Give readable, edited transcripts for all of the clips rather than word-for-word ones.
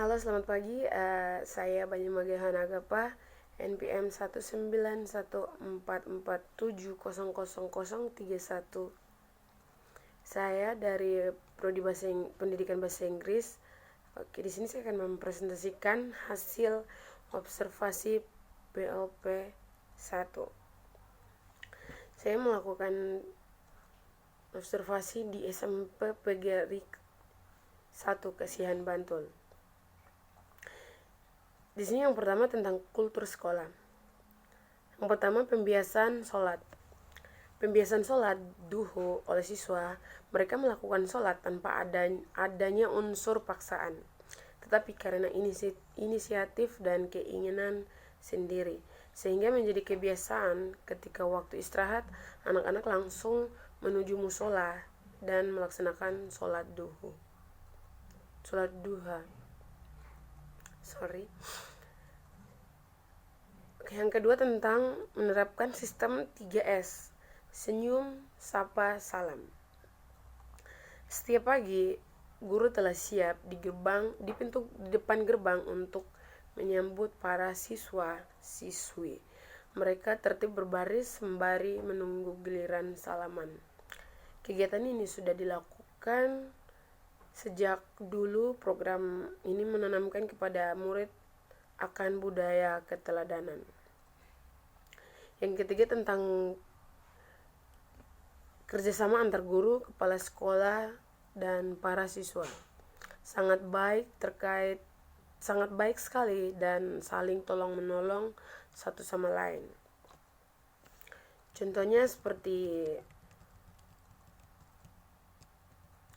Halo, selamat pagi. Saya Banyumaga Hanagapa, NPM 19144470031. Saya dari Prodi Pendidikan Bahasa Inggris. Oke, di sini saya akan mempresentasikan hasil observasi PLP 1. Saya melakukan observasi di SMP PGRI 1 Kasihan Bantul. Di sini yang pertama tentang kultur sekolah. Yang pertama pembiasan sholat. Pembiasan sholat duhu oleh siswa, mereka melakukan sholat tanpa adanya unsur paksaan, tetapi karena inisiatif dan keinginan sendiri, sehingga menjadi kebiasaan ketika waktu istirahat, anak-anak langsung menuju musola dan melaksanakan sholat duha. Yang kedua tentang menerapkan sistem 3S, senyum, sapa, salam. Setiap pagi, guru telah siap di depan gerbang untuk menyambut para siswa-siswi. Mereka tertib berbaris sembari menunggu giliran salaman. Kegiatan ini sudah dilakukan sejak dulu. Program ini menanamkan kepada murid akan budaya keteladanan. Yang ketiga tentang kerjasama antar guru, kepala sekolah, dan para siswa. Sangat baik sekali dan saling tolong menolong satu sama lain. Contohnya seperti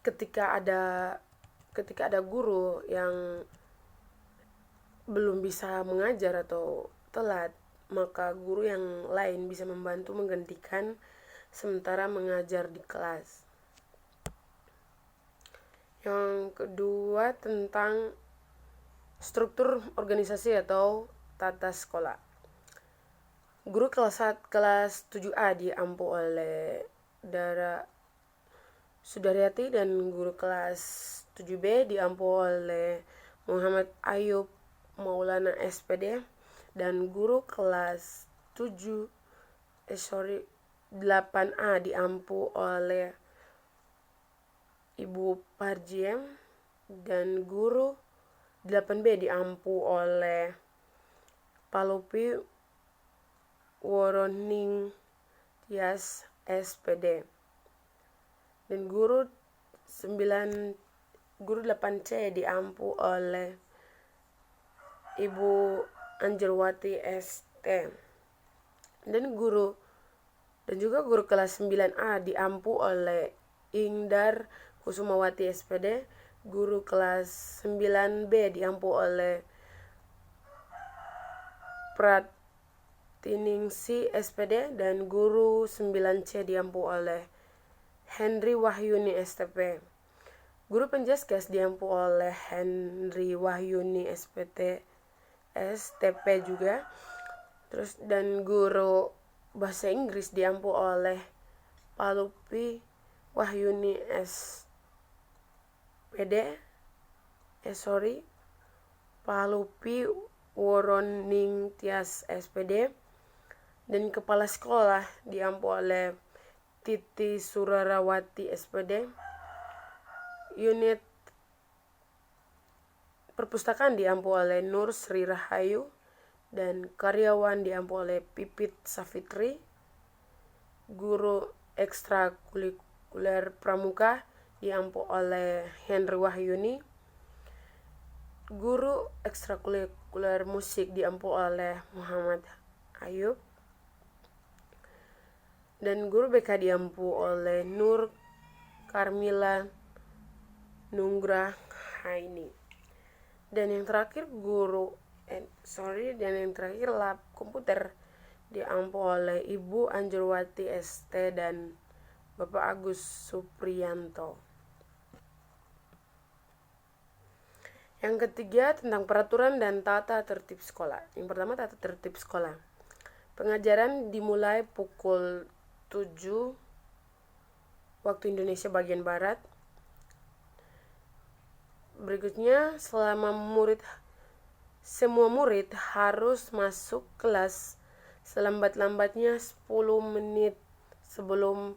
ketika ada guru yang belum bisa mengajar atau telat, maka guru yang lain bisa membantu menggantikan sementara mengajar di kelas. Yang kedua tentang struktur organisasi atau tata sekolah. Guru kelas 7A diampu oleh Dara Sudaryati dan guru kelas 7B diampu oleh Muhammad Ayub Maulana SPD, dan guru kelas 8A diampu oleh Ibu Parjiem, dan guru 8B diampu oleh Palupi Woroning Tias SPD, dan guru 8C diampu oleh Ibu Anjelwati ST, dan juga guru kelas 9A diampu oleh Ingdar Kusumawati SPD, guru kelas 9B diampu oleh Pratiningsi SPD, dan guru 9C diampu oleh Henry Wahyuni STP. Guru penjaskes diampu oleh Henry Wahyuni STP juga. Dan guru bahasa Inggris diampu oleh Palupi Wahyuni Palupi Woroning Tias SPD, dan kepala sekolah diampu oleh Titi Surarawati SPD. Unit perpustakaan diampu oleh Nur Sri Rahayu, dan karyawan diampu oleh Pipit Safitri. Guru ekstrakurikuler pramuka diampu oleh Henry Wahyuni. Guru ekstrakurikuler musik diampu oleh Muhammad Ayub, dan guru BK diampu oleh Nur Karmila Nunggra Haini. Dan yang terakhir lab komputer diampu oleh Ibu Anjelwati ST dan Bapak Agus Supriyanto. Yang ketiga tentang peraturan dan tata tertib sekolah. Yang pertama tata tertib sekolah. Pengajaran dimulai pukul 7 waktu Indonesia bagian Barat berikutnya, semua murid harus masuk kelas selambat-lambatnya 10 menit sebelum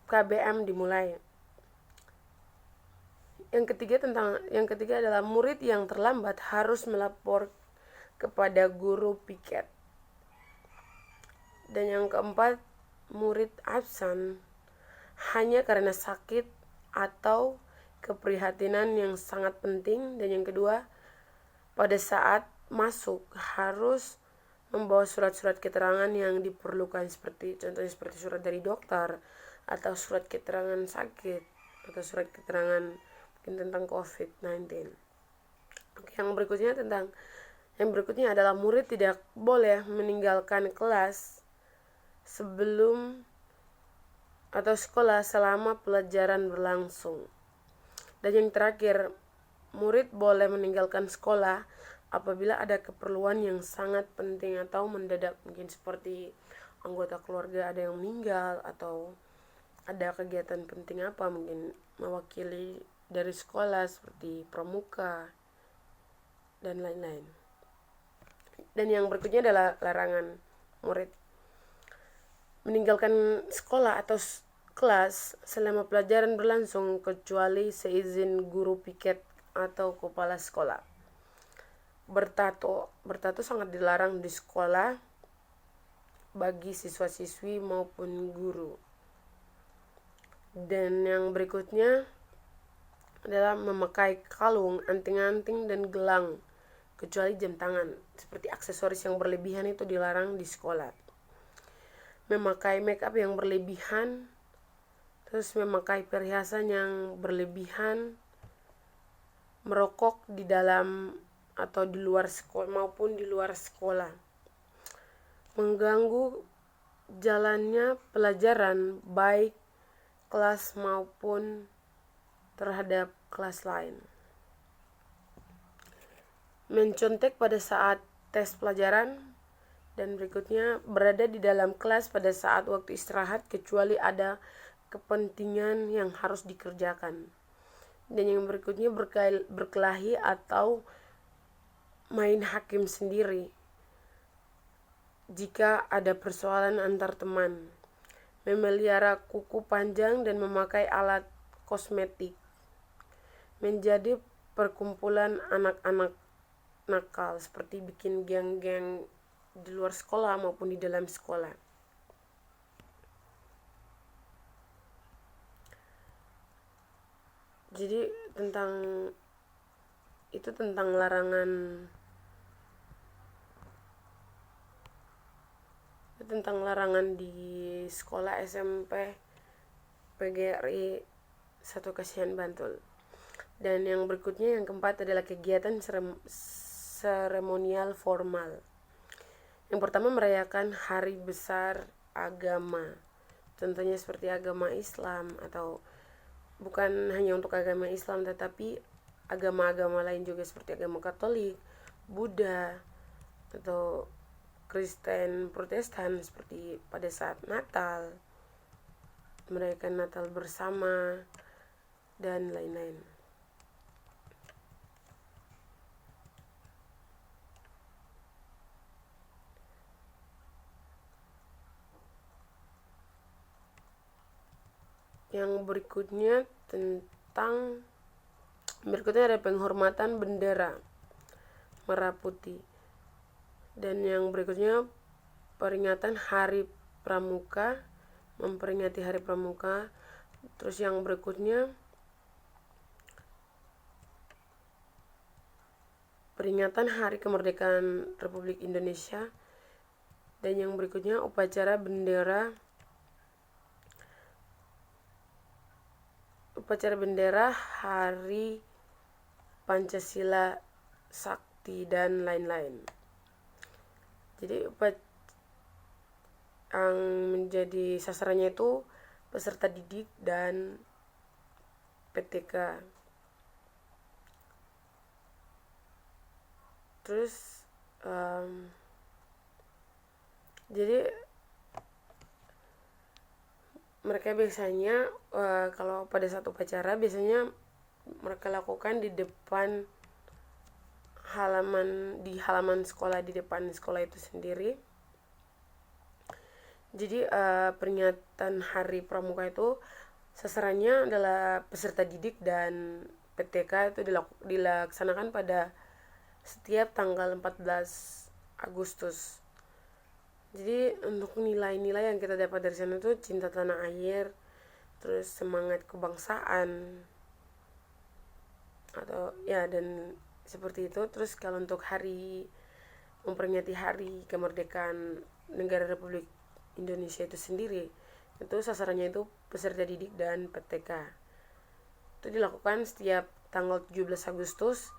KBM dimulai. Yang ketiga adalah murid yang terlambat harus melapor kepada guru piket. Dan yang keempat, murid absen hanya karena sakit atau keprihatinan yang sangat penting. Dan yang kedua, pada saat masuk harus membawa surat-surat keterangan yang diperlukan, contohnya seperti surat dari dokter atau surat keterangan sakit atau surat keterangan mungkin tentang COVID-19. Yang berikutnya adalah murid tidak boleh meninggalkan kelas sebelum atau sekolah selama pelajaran berlangsung. Dan yang terakhir, murid boleh meninggalkan sekolah apabila ada keperluan yang sangat penting atau mendadak, mungkin seperti anggota keluarga ada yang meninggal atau ada kegiatan penting apa, mungkin mewakili dari sekolah seperti pramuka dan lain-lain. Dan yang berikutnya adalah larangan murid meninggalkan sekolah atau kelas selama pelajaran berlangsung kecuali seizin guru piket atau kepala sekolah. Bertato sangat dilarang di sekolah bagi siswa-siswi maupun guru. Dan yang berikutnya adalah memakai kalung, anting-anting, dan gelang kecuali jam tangan. Seperti aksesoris yang berlebihan itu dilarang di sekolah. Memakai make up yang berlebihan, terus memakai perhiasan yang berlebihan, merokok di dalam atau di luar sekolah maupun di luar sekolah, mengganggu jalannya pelajaran baik kelas maupun terhadap kelas lain, mencontek pada saat tes pelajaran, dan berikutnya berada di dalam kelas pada saat waktu istirahat kecuali ada kepentingan yang harus dikerjakan. Dan yang berikutnya berkelahi atau main hakim sendiri jika ada persoalan antar teman, memelihara kuku panjang dan memakai alat kosmetik, menjadi perkumpulan anak-anak nakal seperti bikin geng-geng di luar sekolah maupun di dalam sekolah. Jadi tentang larangan di sekolah SMP PGRI 1 Kasihan Bantul. Dan yang berikutnya, yang keempat adalah kegiatan seremonial formal. Yang pertama, merayakan hari besar agama, contohnya seperti agama Islam, atau bukan hanya untuk agama Islam tetapi agama-agama lain juga seperti agama Katolik, Buddha, atau Kristen, Protestan, seperti pada saat Natal, merayakan Natal bersama, dan lain-lain. Yang berikutnya ada penghormatan bendera merah putih. Dan yang berikutnya peringatan Hari Pramuka, memperingati Hari Pramuka. Terus yang berikutnya peringatan Hari Kemerdekaan Republik Indonesia. Dan yang berikutnya upacara bendera Hari Pancasila Sakti dan lain-lain. Jadi yang menjadi sasarannya itu peserta didik dan PTK. Terus jadi mereka biasanya kalau pada saat upacara biasanya mereka lakukan di depan halaman sekolah, di depan sekolah itu sendiri. Jadi peringatan Hari Pramuka itu sasarannya adalah peserta didik dan PTK itu dilaksanakan pada setiap tanggal 14 Agustus. Jadi untuk nilai-nilai yang kita dapat dari sana itu cinta tanah air, terus semangat kebangsaan, atau ya, dan seperti itu. Terus kalau untuk memperingati hari kemerdekaan negara Republik Indonesia itu sendiri, itu sasarannya itu peserta didik dan PTK. Itu dilakukan setiap tanggal 17 Agustus.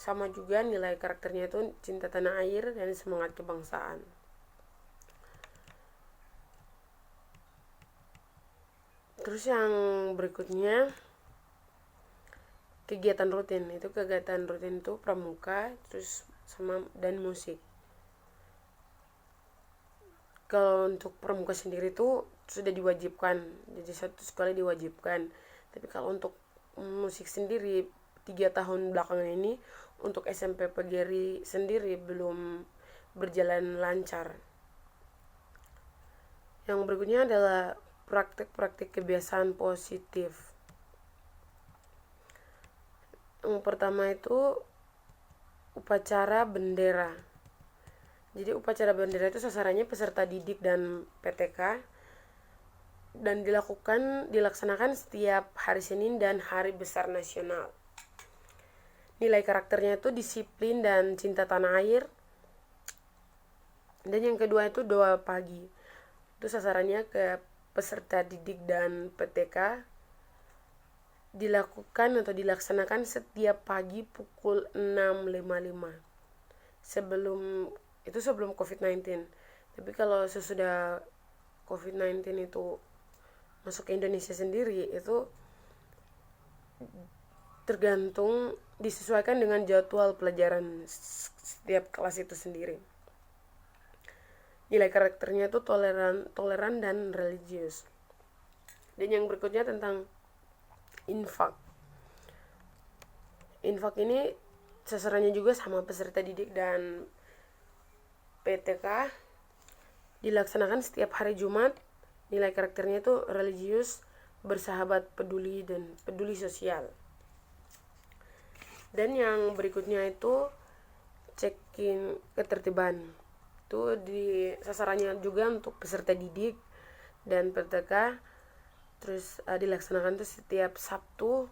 Sama juga nilai karakternya itu cinta tanah air dan semangat kebangsaan. Terus yang berikutnya kegiatan rutin itu pramuka, terus sama dan musik. Kalau untuk pramuka sendiri itu sudah diwajibkan, jadi satu sekolah diwajibkan. Tapi kalau untuk musik sendiri 3 tahun belakangan ini untuk SMP PGRI sendiri belum berjalan lancar. Yang berikutnya adalah praktik-praktik kebiasaan positif. Yang pertama itu upacara bendera. Jadi upacara bendera itu sasarannya peserta didik dan PTK, dan dilaksanakan setiap hari Senin dan hari besar nasional. Nilai karakternya itu disiplin dan cinta tanah air. Dan yang kedua itu doa pagi. Itu sasarannya ke peserta didik dan PTK, dilaksanakan setiap pagi pukul 6.55 sebelum COVID-19. Tapi kalau sesudah COVID-19 itu masuk ke Indonesia sendiri, itu tergantung disesuaikan dengan jadwal pelajaran setiap kelas itu sendiri. Nilai karakternya itu toleran dan religius. Dan yang berikutnya tentang infak. Infak ini sasarannya juga sama peserta didik dan PTK, dilaksanakan setiap hari Jumat. Nilai karakternya itu religius, bersahabat, peduli, dan peduli sosial. Dan yang berikutnya itu check-in ketertiban. Itu sasarannya juga untuk peserta didik dan PTK. Terus dilaksanakan tuh setiap Sabtu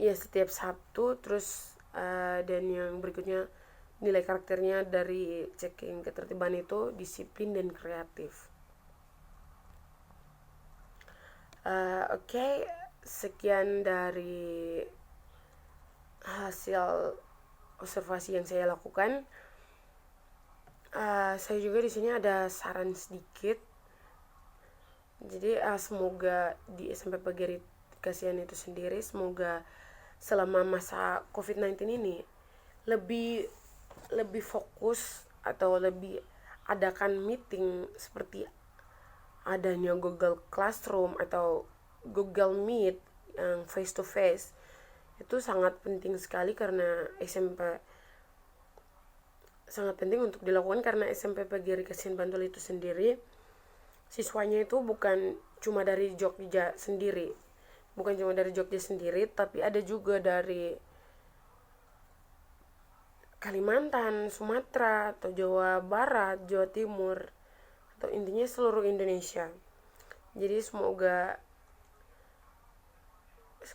setiap Sabtu. Terus dan yang berikutnya nilai karakternya dari checking ketertiban itu disiplin dan kreatif. Oke, sekian dari hasil observasi yang saya lakukan. Saya juga di sini ada saran sedikit. Jadi semoga di SMP PGRI Kasihan itu sendiri, semoga selama masa COVID-19 ini lebih fokus atau lebih adakan meeting seperti adanya Google Classroom atau Google Meet yang face to face. Itu sangat penting sekali karena sangat penting untuk dilakukan karena SMP PGRI Kasihan Bantul itu sendiri siswanya itu bukan cuma dari Jogja sendiri, tapi ada juga dari Kalimantan, Sumatera, atau Jawa Barat, Jawa Timur, atau intinya seluruh Indonesia. Jadi semoga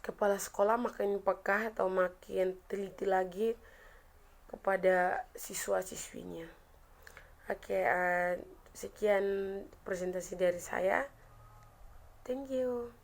kepala sekolah makin peka atau makin teliti lagi kepada siswa-siswinya. Oke, sekian presentasi dari saya. Thank you.